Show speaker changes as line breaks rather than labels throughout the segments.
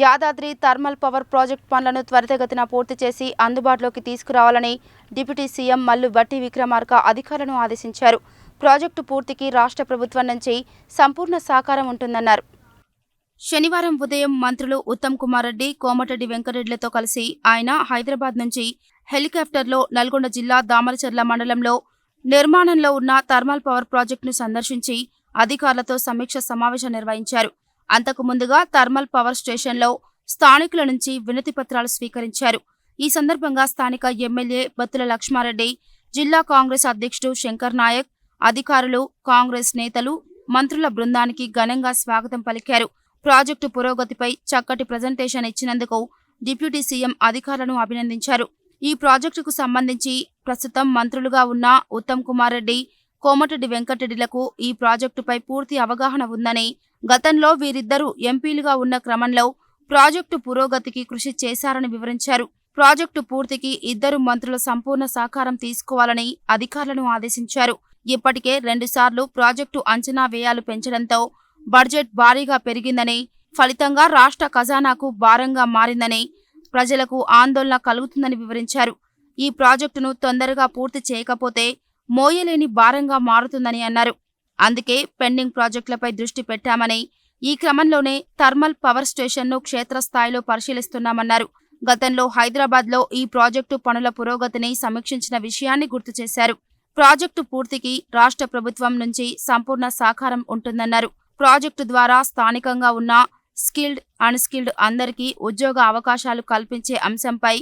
Yadadri thermal power project పనులను త్వరితగతిన పూర్తి చేసి అందుబాటులోకి తీసుకురావాలని డిప్యూటీ సీఎం మల్లు భట్టి విక్రమార్క అధికారులను ఆదేశించారు. ప్రాజెక్టు పూర్తికి రాష్ట్ర ప్రభుత్వం నుంచి సంపూర్ణ సహకారం ఉంటుందన్నారు. శనివారం ఉదయం మంత్రులు ఉత్తమ్ కుమార్ రెడ్డి, కోమటిరెడ్డి వెంకటరెడ్డిలతో కలిసి ఆయన హైదరాబాద్ నుంచి హెలికాప్టర్లో నల్గొండ జిల్లా దామరచర్ల మండలంలో నిర్మాణంలో ఉన్న థర్మల్ పవర్ ప్రాజెక్టును సందర్శించి అధికారులతో సమీక్ష సమావేశం నిర్వహించారు. అంతకు ముందుగా థర్మల్ పవర్ స్టేషన్లో స్థానికుల నుంచి వినతి పత్రాలు స్వీకరించారు. ఈ సందర్భంగా స్థానిక ఎమ్మెల్యే బత్తుల లక్ష్మారెడ్డి, జిల్లా కాంగ్రెస్ అధ్యక్షుడు శంకర్ నాయక్, అధికారులు, కాంగ్రెస్ నేతలు, మంత్రుల బృందానికి ఘనంగా స్వాగతం పలికారు. ప్రాజెక్టు పురోగతిపై చక్కటి ప్రజెంటేషన్ ఇచ్చినందుకు డిప్యూటీ సీఎం అధికారులను అభినందించారు. ఈ ప్రాజెక్టుకు సంబంధించి ప్రస్తుతం మంత్రులుగా ఉన్న ఉత్తమ్ కుమార్ రెడ్డి, కోమటిరెడ్డి వెంకటరెడ్డిలకు ఈ ప్రాజెక్టుపై పూర్తి అవగాహన ఉందని, గతంలో వీరిద్దరూ ఎంపీలుగా ఉన్న క్రమంలో ప్రాజెక్టు పురోగతికి కృషి చేశారని వివరించారు. ప్రాజెక్టు పూర్తికి ఇద్దరు మంత్రుల సంపూర్ణ సహకారం తీసుకోవాలని అధికారులను ఆదేశించారు. ఇప్పటికే 2 సార్లు ప్రాజెక్టు అంచనా వ్యయాలు పెంచడంతో బడ్జెట్ భారీగా పెరిగిందని, ఫలితంగా రాష్ట్ర ఖజానాకు భారంగా మారిందని, ప్రజలకు ఆందోళన కలుగుతుందని వివరించారు. ఈ ప్రాజెక్టును తొందరగా పూర్తి చేయకపోతే మోయలేని భారంగా మారుతుందని అన్నారు. అందుకే పెండింగ్ ప్రాజెక్టులపై దృష్టి పెట్టామని, ఈ క్రమంలోనే థర్మల్ పవర్ స్టేషన్ను క్షేత్రస్థాయిలో పరిశీలిస్తున్నామన్నారు. గతంలో హైదరాబాద్లో ఈ ప్రాజెక్టు పనుల పురోగతిని సమీక్షించిన విషయాన్ని గుర్తు చేశారు. ప్రాజెక్టు పూర్తికి రాష్ట్ర ప్రభుత్వం నుంచి సంపూర్ణ సహకారం ఉంటుందన్నారు. ప్రాజెక్టు ద్వారా స్థానికంగా ఉన్న స్కిల్డ్, అన్స్కిల్డ్ అందరికీ ఉద్యోగ అవకాశాలు కల్పించే అంశంపై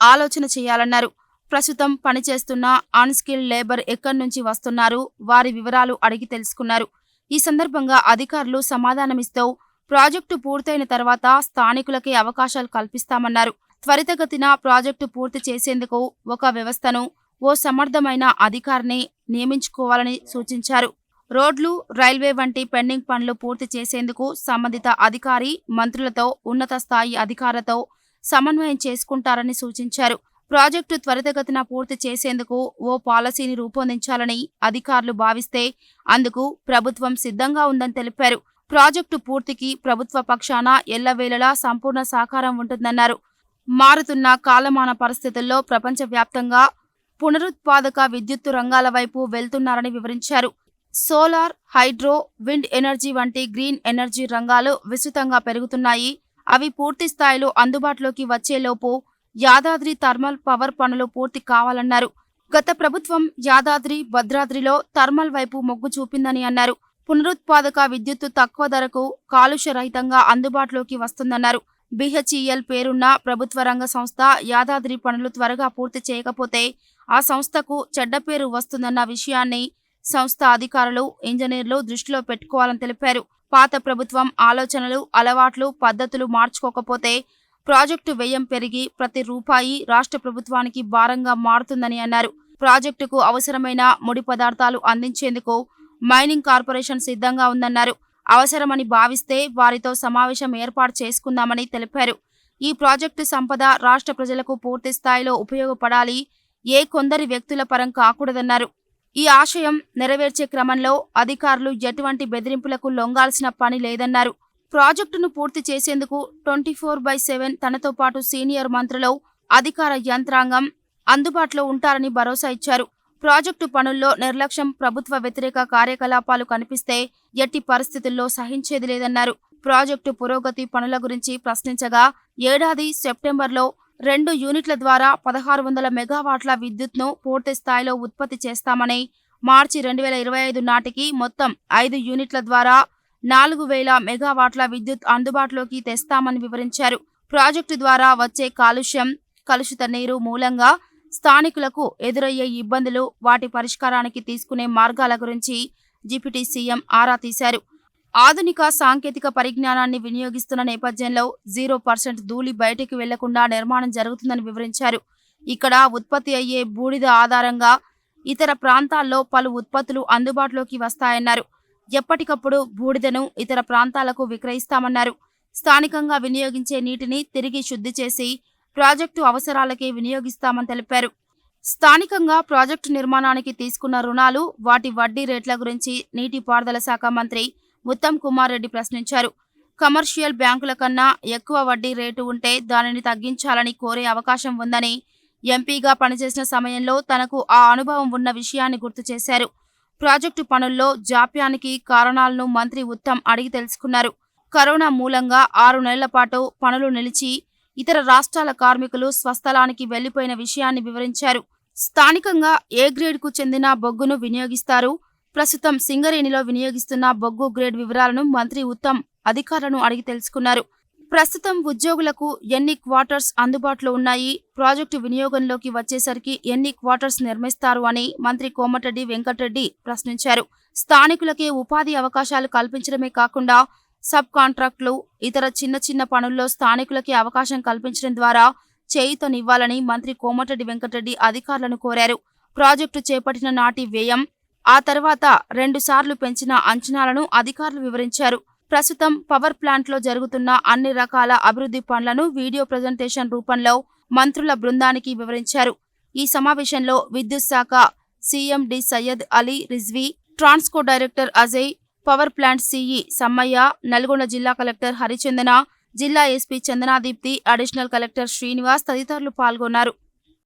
ఆలోచన చేయాలన్నారు. ప్రస్తుతం పనిచేస్తున్న అన్స్కిల్డ్ లేబర్ ఎక్కడి నుంచి వస్తున్నారు, వారి వివరాలు అడిగి తెలుసుకున్నారు. ఈ సందర్భంగా అధికారులు సమాధానమిస్తూ ప్రాజెక్టు పూర్తయిన తర్వాత స్థానికులకే అవకాశాలు కల్పిస్తామన్నారు. త్వరితగతిన ప్రాజెక్టు పూర్తి చేసేందుకు ఒక వ్యవస్థను, ఓ సమర్థమైన అధికారిని నియమించుకోవాలని సూచించారు. రోడ్లు, రైల్వే వంటి పెండింగ్ పనులు పూర్తి చేసేందుకు సంబంధిత అధికారి మంత్రులతో, ఉన్నత స్థాయి అధికారులతో సమన్వయం చేసుకుంటారని సూచించారు. ప్రాజెక్టు త్వరితగతిన పూర్తి చేసేందుకు ఓ పాలసీని రూపొందించాలని అధికారులు భావిస్తే అందుకు ప్రభుత్వం సిద్ధంగా ఉందని తెలిపారు. ప్రాజెక్టు పూర్తికి ప్రభుత్వ పక్షాన ఎల్లవేళలా సంపూర్ణ సహకారం ఉంటుందన్నారు. మారుతున్న కాలమాన పరిస్థితుల్లో ప్రపంచవ్యాప్తంగా పునరుత్పాదక విద్యుత్తు రంగాల వైపు వెళ్తున్నారని వివరించారు. సోలార్, హైడ్రో, విండ్ ఎనర్జీ వంటి గ్రీన్ ఎనర్జీ రంగాలు విస్తృతంగా పెరుగుతున్నాయి. అవి పూర్తి స్థాయిలో అందుబాటులోకి వచ్చేలోపు యాదాద్రి థర్మల్ పవర్ పనులు పూర్తి కావాలన్నారు. గత ప్రభుత్వం యాదాద్రి, భద్రాద్రిలో థర్మల్ వైపు మొగ్గు చూపిందని అన్నారు. పునరుత్పాదక విద్యుత్తు తక్కువ ధరకు, కాలుష్య రహితంగా అందుబాటులోకి వస్తుందన్నారు. BHEL పేరున్న ప్రభుత్వ రంగ సంస్థ యాదాద్రి పనులు త్వరగా పూర్తి చేయకపోతే ఆ సంస్థకు చెడ్డ పేరు వస్తుందన్న విషయాన్ని సంస్థ అధికారులు, ఇంజనీర్లు దృష్టిలో పెట్టుకోవాలని తెలిపారు. పాత ప్రభుత్వం ఆలోచనలు, అలవాట్లు, పద్ధతులు మార్చుకోకపోతే ప్రాజెక్టు వ్యయం పెరిగి ప్రతి రూపాయి రాష్ట్ర ప్రభుత్వానికి భారంగా మారుతుందని అన్నారు. ప్రాజెక్టుకు అవసరమైన ముడి పదార్థాలు అందించేందుకు మైనింగ్ కార్పొరేషన్ సిద్ధంగా ఉందన్నారు. అవసరమని భావిస్తే వారితో సమావేశం ఏర్పాటు చేసుకుందామని తెలిపారు. ఈ ప్రాజెక్టు సంపద రాష్ట్ర ప్రజలకు పూర్తి స్థాయిలో ఉపయోగపడాలి, ఏ కొందరి వ్యక్తుల పరం కాకూడదన్నారు. ఈ ఆశయం నెరవేర్చే క్రమంలో అధికారులు ఎటువంటి బెదిరింపులకు లొంగాల్సిన పని లేదన్నారు. ప్రాజెక్టును పూర్తి చేసేందుకు 24/7 తనతో పాటు సీనియర్ మంత్రులు, అధికార యంత్రాంగం అందుబాటులో ఉంటారని భరోసా ఇచ్చారు. ప్రాజెక్టు పనుల్లో నిర్లక్ష్యం, ప్రభుత్వ వ్యతిరేక కార్యకలాపాలు కనిపిస్తే ఎట్టి పరిస్థితుల్లో సహించేది లేదన్నారు. ప్రాజెక్టు పురోగతి పనుల గురించి ప్రశ్నించగా ఏడాది సెప్టెంబర్లో 2 యూనిట్ల ద్వారా 1600 మెగావాట్ల విద్యుత్ను పూర్తి స్థాయిలో ఉత్పత్తి చేస్తామని, మార్చి 2025 నాటికి మొత్తం 5 యూనిట్ల ద్వారా 4000 మెగావాట్ల విద్యుత్ అందుబాటులోకి తెస్తామని వివరించారు. ప్రాజెక్టు ద్వారా వచ్చే కాలుష్యం, కలుషిత నీరు మూలంగా స్థానికులకు ఎదురయ్యే ఇబ్బందులు, వాటి పరిష్కారానికి తీసుకునే మార్గాల గురించి డిప్యూటీ సీఎం ఆరా తీశారు. ఆధునిక సాంకేతిక పరిజ్ఞానాన్ని వినియోగిస్తున్న నేపథ్యంలో 0% ధూళి బయటికి వెళ్లకుండా నిర్మాణం జరుగుతుందని వివరించారు. ఇక్కడ ఉత్పత్తి అయ్యే బూడిద ఆధారంగా ఇతర ప్రాంతాల్లో పలు ఉత్పత్తులు అందుబాటులోకి వస్తాయన్నారు. ఎప్పటికప్పుడు బూడిదను ఇతర ప్రాంతాలకు విక్రయిస్తామన్నారు. స్థానికంగా వినియోగించే నీటిని తిరిగి శుద్ధి చేసి ప్రాజెక్టు అవసరాలకే వినియోగిస్తామని తెలిపారు. స్థానికంగా ప్రాజెక్టు నిర్మాణానికి తీసుకున్న రుణాలు, వాటి వడ్డీ రేట్ల గురించి నీటిపారుదల శాఖ మంత్రి ఉత్తమ్ కుమార్ రెడ్డి ప్రశ్నించారు. కమర్షియల్ బ్యాంకుల కన్నా ఎక్కువ వడ్డీ రేటు ఉంటే దానిని తగ్గించాలని కోరే అవకాశం ఉందని ఎంపీగా పనిచేసిన సమయంలో తనకు ఆ అనుభవం ఉన్న విషయాన్ని గుర్తు చేశారు. ప్రాజెక్టు పనుల్లో జాప్యానికి కారణాలను మంత్రి ఉత్తమ్ అడిగి తెలుసుకున్నారు. కరోనా మూలంగా 6 నెలల పాటు పనులు నిలిచి ఇతర రాష్ట్రాల కార్మికులు స్వస్థలానికి వెళ్లిపోయిన విషయాన్ని వివరించారు. స్థానికంగా ఏ గ్రేడ్కు చెందిన బొగ్గును వినియోగిస్తారు, ప్రస్తుతం సింగరేణిలో వినియోగిస్తున్న బొగ్గు గ్రేడ్ వివరాలను మంత్రి ఉత్తమ్ అధికారులను అడిగి తెలుసుకున్నారు. ప్రస్తుతం ఉద్యోగులకు ఎన్ని క్వార్టర్స్ అందుబాటులో ఉన్నాయి, ప్రాజెక్టు వినియోగంలోకి వచ్చేసరికి ఎన్ని క్వార్టర్స్ నిర్మిస్తారు అని మంత్రి కోమటిరెడ్డి వెంకటరెడ్డి ప్రశ్నించారు. స్థానికులకే ఉపాధి అవకాశాలు కల్పించడమే కాకుండా సబ్ కాంట్రాక్టులు, ఇతర చిన్న చిన్న పనుల్లో స్థానికులకే అవకాశం కల్పించడం ద్వారా చేయూతనివ్వాలని మంత్రి కోమటిరెడ్డి వెంకటరెడ్డి అధికారులను కోరారు. ప్రాజెక్టు చేపట్టిన నాటి వ్యయం, ఆ తర్వాత 2 సార్లు పెంచిన అంచనాలను అధికారులు వివరించారు. ప్రస్తుతం పవర్ ప్లాంట్లో జరుగుతున్న అన్ని రకాల అభివృద్ధి పనులను వీడియో ప్రజెంటేషన్ రూపంలో మంత్రుల బృందానికి వివరించారు. ఈ సమావేశంలో విద్యుత్ శాఖ CM D Syed Ali Rizvi, Transco director Ajay, power plant CE Sammaiah, Nalgonda జిల్లా కలెక్టర్ హరిచందన, జిల్లా SP Chandana Deepti, additional collector Srinivas తదితరులు పాల్గొన్నారు.